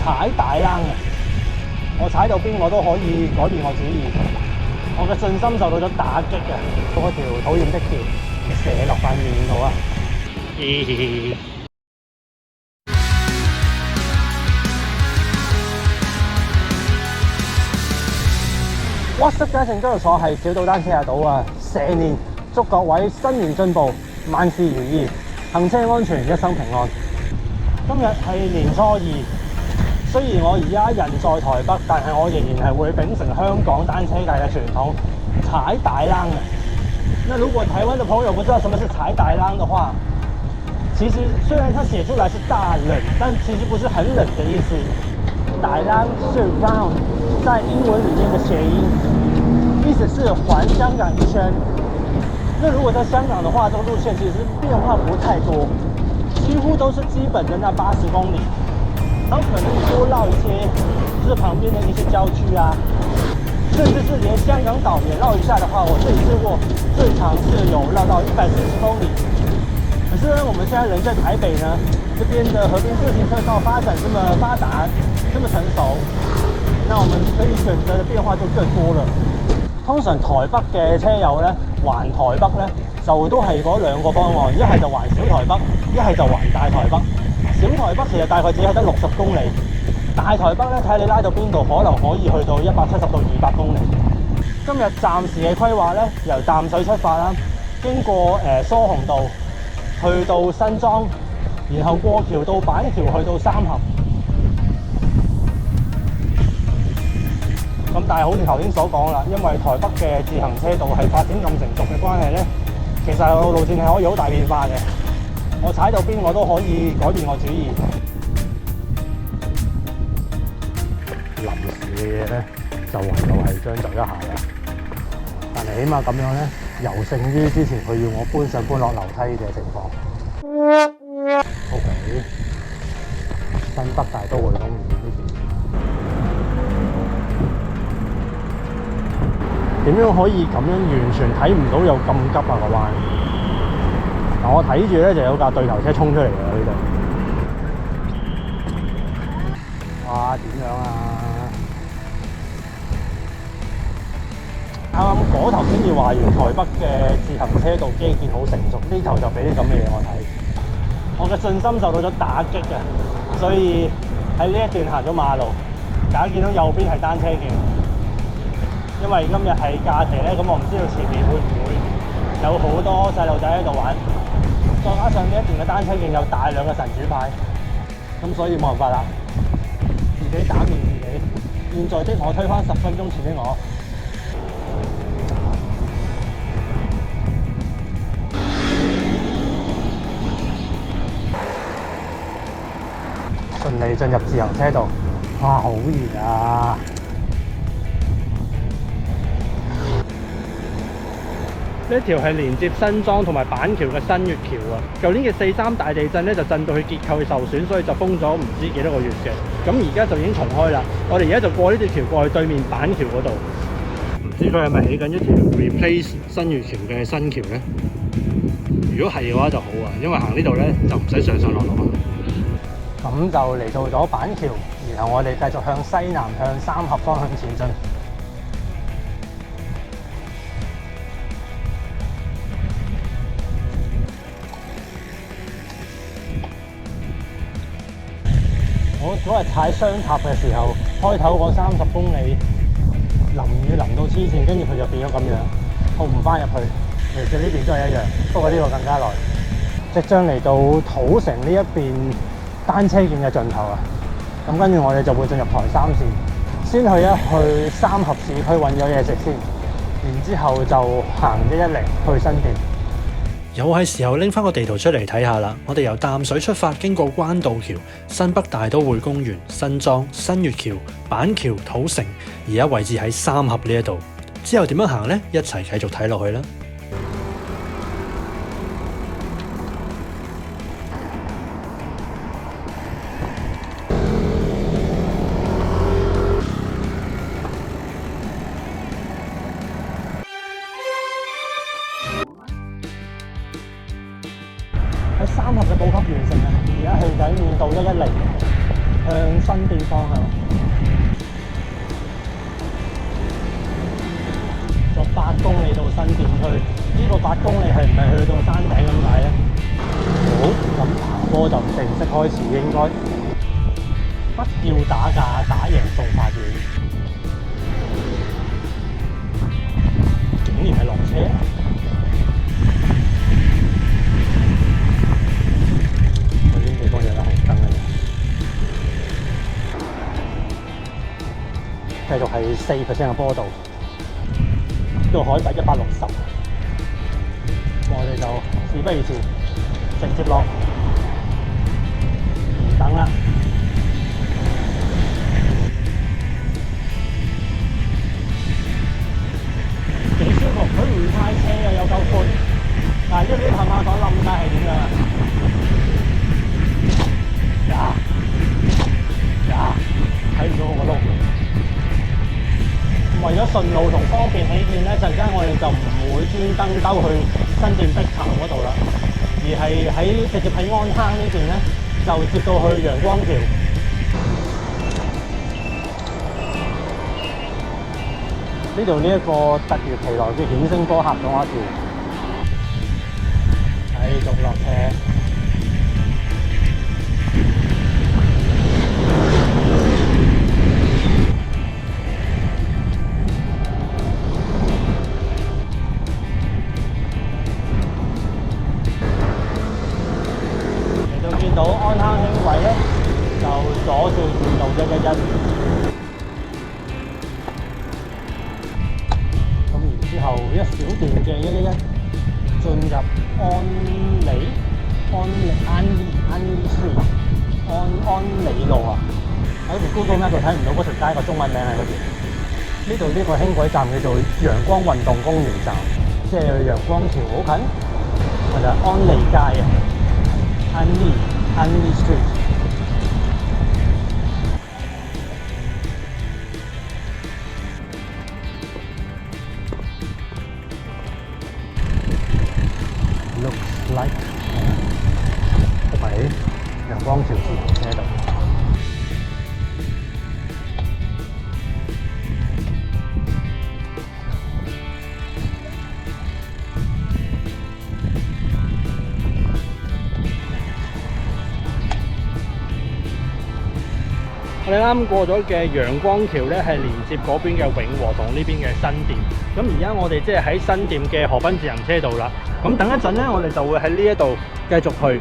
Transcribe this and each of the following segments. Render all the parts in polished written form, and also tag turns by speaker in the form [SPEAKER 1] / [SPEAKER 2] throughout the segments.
[SPEAKER 1] 踩大冷嘅，我踩到邊我都可以改變我主意。我嘅信心受到咗打擊啊！嗰條討厭的橋射落塊面度啊！WhatsApp 街證交易所係小島單車日島啊！成年祝各位新年進步，萬事如意，行車安全，一生平安。今日係年初二，雖然我而家人在台北，但係我仍然係會秉承香港單車界嘅傳統，踩大冷嘅。那如果台灣的朋友不知道什麼是踩大冷的話，其實雖然它寫出來是大冷，但其實不是很冷的意思。大冷是 round， 在英文裡面的諧音，意思是環香港一圈。那如果在香港的話，這個路線其實變化不太多，幾乎都是基本的那80公里，然後可能多繞一些，就是旁邊的一些郊區啊，甚至是連香港島也繞一下的話，我自己試過最長是有繞到140公里。可是呢，我們現在人在台北呢，這邊的河邊自行車道發展這麼發達，這麼成熟，那我們可以選擇的變化就更多了。通常台北嘅車友呢，環台北呢，就都係嗰兩個方案，一係就環小台北，一係就環大台北。小台北其實大概只係得60公里，大台北呢，睇你拉到邊度，可能可以去到170到200公里。今日暫時嘅規劃呢，由淡水出發啦，經過疏洪道去到新莊，然後過橋到板橋去到三峽。咁但係好似頭先所講啦，因為台北嘅自行車道係發展咁成熟嘅關係咧，其實路線係可以好大變化嘅。我踩到邊我都可以改變我主意。臨時嘅嘢咧，就唯有係將就一下啦。但係起碼咁樣咧，尤勝於之前佢要我搬上搬落樓梯嘅情況。OK， 新北大都會公園呢邊。點樣可以咁樣完全睇唔到有咁急啊個彎？嗱，我睇住咧就有架對頭車衝出嚟嘅呢度。哇！點樣啊？啱啱嗰頭先至話完台北嘅自行車道基建好成熟，呢頭就俾啲咁嘅嘢我睇。我嘅信心受到咗打擊啊！所以喺呢一段行咗馬路，大家見到右邊係單車徑。因為今日係假期咧，咁我唔知道前面會唔會有好多細路仔喺度玩，再加上呢一段嘅單車徑有大量嘅神主牌，咁所以冇辦法啦，自己打面自己。現在的我推返10分鐘前的我，順利進入自行車道。哇，好熱啊！呢一條係連接新莊同埋板橋嘅新月橋啊！舊年嘅4.3大地震咧，就震到佢結構受損，所以就封咗唔知幾多個月嘅。咁而家就已經重開啦。我哋而家就過呢條橋過去對面板橋嗰度。唔知佢係咪起緊一條 replace 新月橋嘅新橋咧？如果係嘅話就好啊，因為行呢度咧就唔使上上落落啊。咁就嚟到咗板橋，然後我哋繼續向西南向三峽方向前進。我嗰日踩雙塔嘅時候，開頭嗰30公里淋雨淋到黐線，跟住佢就變咗咁樣，套唔翻入去。其實呢邊都係一樣，不過呢個更加耐。即將嚟到土城呢一邊單車徑嘅盡頭啊！咁跟住我哋就會進入台3線，先去一去三峽市區揾咗嘢食先，然之後就行110去新店。
[SPEAKER 2] 又係時候拎翻個地圖出嚟睇下啦！我哋由淡水出發，經過關渡橋、新北大都會公園、新莊、新月橋、板橋、土城，而家位置喺三峽呢一度。之後點樣行呢？一齊繼續睇落去啦！喺三峽嘅補給完成啊！而家去緊面道110，向
[SPEAKER 1] 新店方向。仲有8公里到新店區，呢個8公里係唔係去到山頂咁解咧？好，咁爬坡就正式開始，應該不要打價，打贏送法院。竟然係落車，嗰啲地方有得紅燈嘅，繼續係4% 嘅坡度。到海拔160，我哋就事不宜遲，直接落，唔等啦。幾舒服，佢唔太斜又有夠闊，但係一啲冚下所冧街係點樣啊？睇唔到我個轆。為咗順路同方便起見咧，陣間我哋就唔會專登兜去新店碧潭嗰度啦，而係直接喺安坑呢邊咧，就接到去陽光橋。呢度呢一個突如其來嘅顯聲波嚇咗我一跳，繼續落車。到安坑輕軌咧，就左轉到111，咁然之後一小段嘅111進入安理路啊！喺條 Google Map 度睇唔到嗰條街個中文名喺嗰邊。呢度呢個輕軌站叫做陽光運動公園站，即係陽光橋好近，或者安利街啊，安利 Street。Looks like 喺陽光橋自行車道。我哋啱過咗嘅陽光橋咧，係連接嗰邊嘅永和同呢邊嘅新店。咁而家我哋即係喺新店嘅河濱自行車道啦。咁等一陣咧，我哋就會喺呢一度繼續去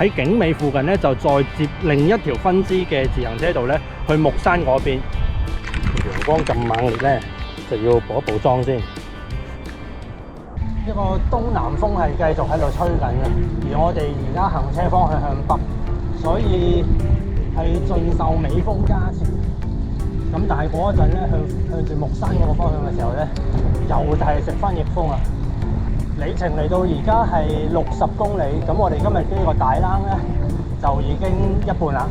[SPEAKER 1] 喺景美附近咧，就再接另一條分支嘅自行車道咧，去木山嗰邊。陽光咁猛烈咧，就要補一補妝先。一個東南風係繼續喺度吹緊嘅，而我哋而家行車方向向北，所以係盡受美風加持。咁但係嗰一陣咧，向住木山嗰個方向嘅時候咧，又係食翻逆風啊！里程嚟到而家係60公里，咁我哋今日呢個大冷咧就已經一半啦。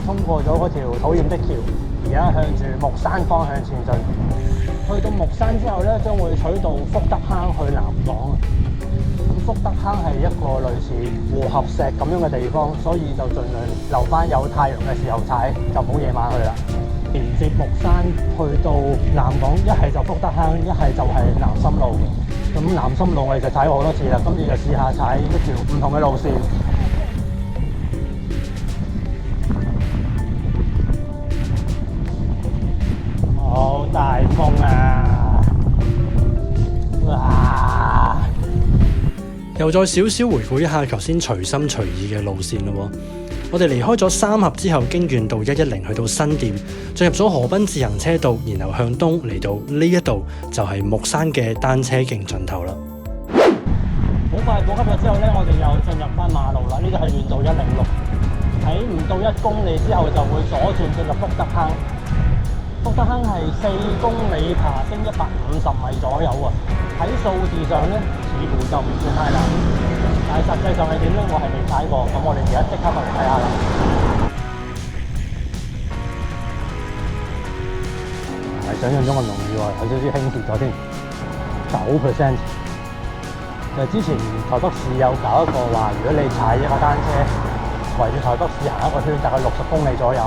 [SPEAKER 1] 通過咗嗰條討厭的橋，而家向住木山方向前進。去到木山之後咧，將會取道福德坑去南港。咁福德坑係一個類似和合石咁樣嘅地方，所以就盡量留翻有太陽嘅時候踩，就唔好夜晚去啦。連接木山去到南港，一係就福德坑，一係就係南深路。咁南深路我哋就踩過好多次啦，今次就試下踩一條唔同嘅路線。好大風啊！哇！
[SPEAKER 2] 又再少少回顧一下頭先隨心隨意嘅路線咯。我哋離開咗三峽之後，經縣道110去到新店，進入咗河濱自行車道，然後向東嚟到呢一度就係木山嘅單車徑盡頭啦。
[SPEAKER 1] 好快補給咗之後咧，我哋又進入翻馬路啦。呢個係縣道106，喺唔到1公里之後就會左轉進入福德坑。福德坑係4公里爬升150米左右啊！喺數字上咧，似乎就唔算太難，但係實際上係點咧？我係未踩過，咁我哋而家即刻過嚟睇下啦。想象中咁容易喎，有少少輕跌咗添，9%。就之前台北市有搞一個話，如果你踩一個單車圍住台北市行一個圈，大概60公里左右，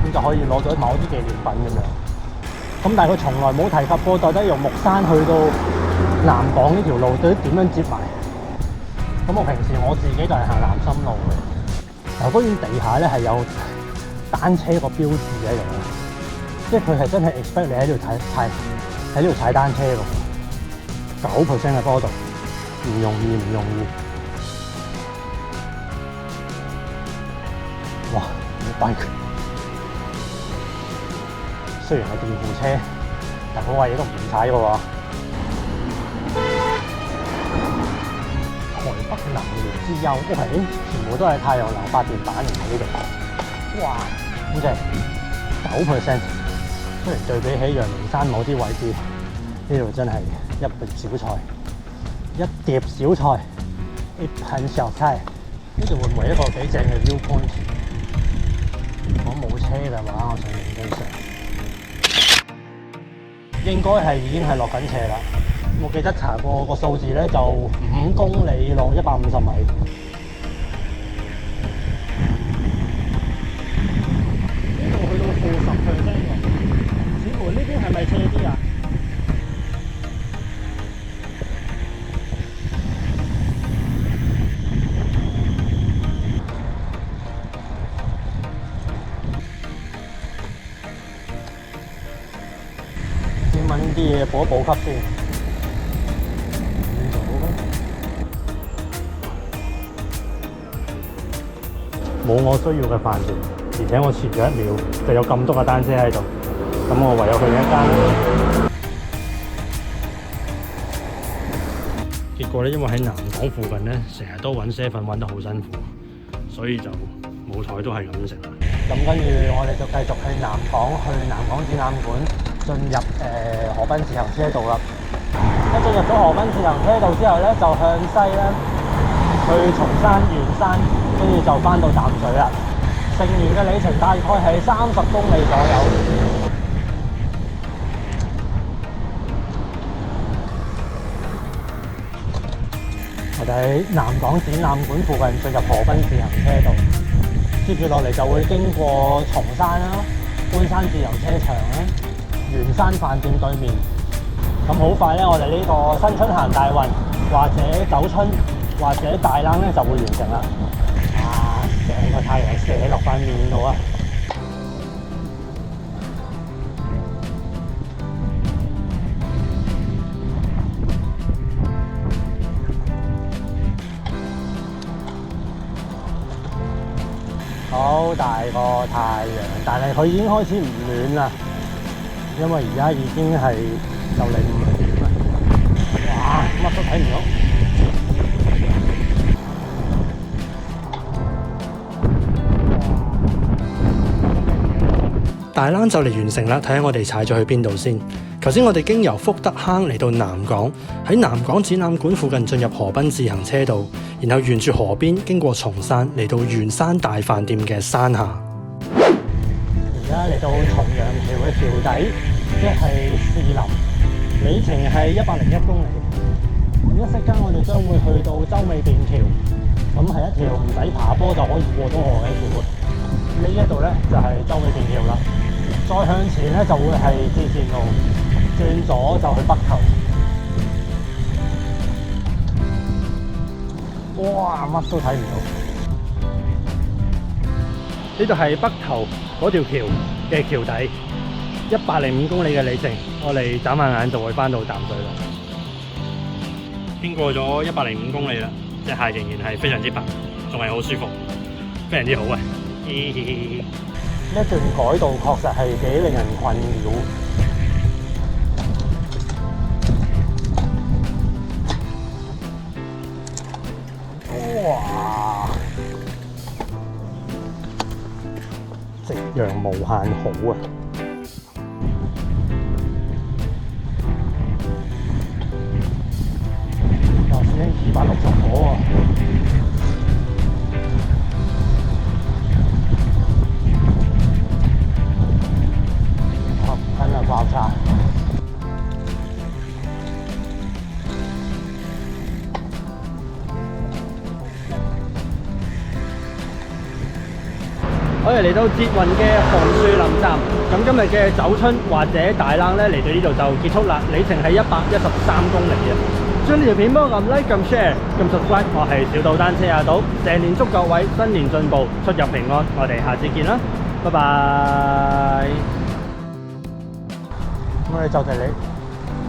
[SPEAKER 1] 咁就可以攞到某啲紀念品咁樣。咁但係佢從來冇提及過到底由木山去到南港呢條路到底點樣接埋。咁我平時我自己就係行南深路嘅，嗱，嗰邊地下咧係有單車個標誌喺度，即係佢係真係 expect 你喺度喺呢度踩單車喎。9% 嘅坡度，唔容易。哇！好跛腳，雖然係電扶車，但嗰位嘢都唔易踩嘅喎。台北能源之優，OK，全部都係太陽能發電板嚟嘅呢度。哇！咁即係9%，雖然對比起陽明山某啲位置，呢度真係一盤小菜，一碟小菜，一盤小菜。呢度會唔會一個幾正嘅 view point？如果冇車嘅話，我想影張相，應該係已經係落緊斜啦。我記得查過個數字咧，就5公里落150米。呢度去到40%喎，似乎呢邊係咪斜啲啊？先揾啲嘢補一補給先。冇我需要嘅飯店，而且我遲咗1秒就有咁多嘅單車喺度，咁我唯有去一間。結果咧，因為喺南港附近咧，成日都揾7揾得好辛苦，所以就冇彩都係咁食啦。咁跟住我哋就繼續去南港展覽館，進入河濱自行車道啦。一進入咗河濱自行車道之後咧，就向西咧去松山、圓山。跟住就翻到淡水啦，剩餘嘅里程大概係30公里左右。我哋喺南港展覽館附近進入河濱自行車道，接住落嚟就會經過松山啦、觀山自由車場啦、圓山飯店對面。咁好快咧，我哋呢個新春行大運或者走春或者大冷咧就會完成啦。成個太陽射落塊面度啊！好大個太陽，但係佢已經開始唔暖啦，因為而家已經係就嚟5點啦。哇！乜都睇唔到。
[SPEAKER 2] 大冷就嚟完成啦，睇下我哋踩咗去邊度先。頭先我哋經由福德坑嚟到南港，喺南港展覽館附近進入河濱自行車道，然後沿住河邊經過松山嚟到圓山大飯店嘅山下。
[SPEAKER 1] 而家嚟到重陽橋嘅橋底，即係士林，里程係101公里。咁一息間我哋將會去到洲尾便橋，咁係一條唔使爬坡就可以過到河嘅橋。呢一度咧就係洲尾便橋啦。再向前咧就會係支線路，轉左就去北投。哇！乜都睇唔到。呢度係北投嗰條橋嘅橋底，105公里嘅里程，我哋眨下眼就會翻到淡水啦。經過咗105公里啦，隻鞋仍然係非常之白，仲係好舒服，非常之好啊！呢一段改道確實係幾令人困擾。哇！夕陽無限好啊！頭先260火啊！我哋嚟到捷運嘅紅樹林站，咁今日嘅走春或者大冷咧嚟到呢度就結束啦，里程係113公里嘅。將呢條片幫我撳 like、撳 share、撳 subscribe，我係小島單車阿島，成年祝各位新年進步，出入平安，我哋下次見啦，拜拜。咁我哋就嚟，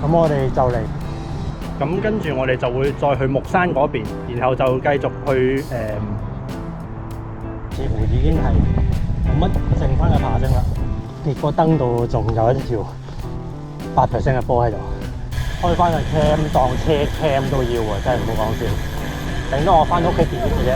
[SPEAKER 1] 咁我哋就嚟，咁跟住我哋就會再去木山嗰邊，然後就繼續去似乎已經係冇乜剩翻嘅爬升啦。結果登到仲有一條8% 嘅波喺度，開翻個 cam 當車 cam 都要喎，真係唔好講笑，頂多我翻屋企電嘅啫。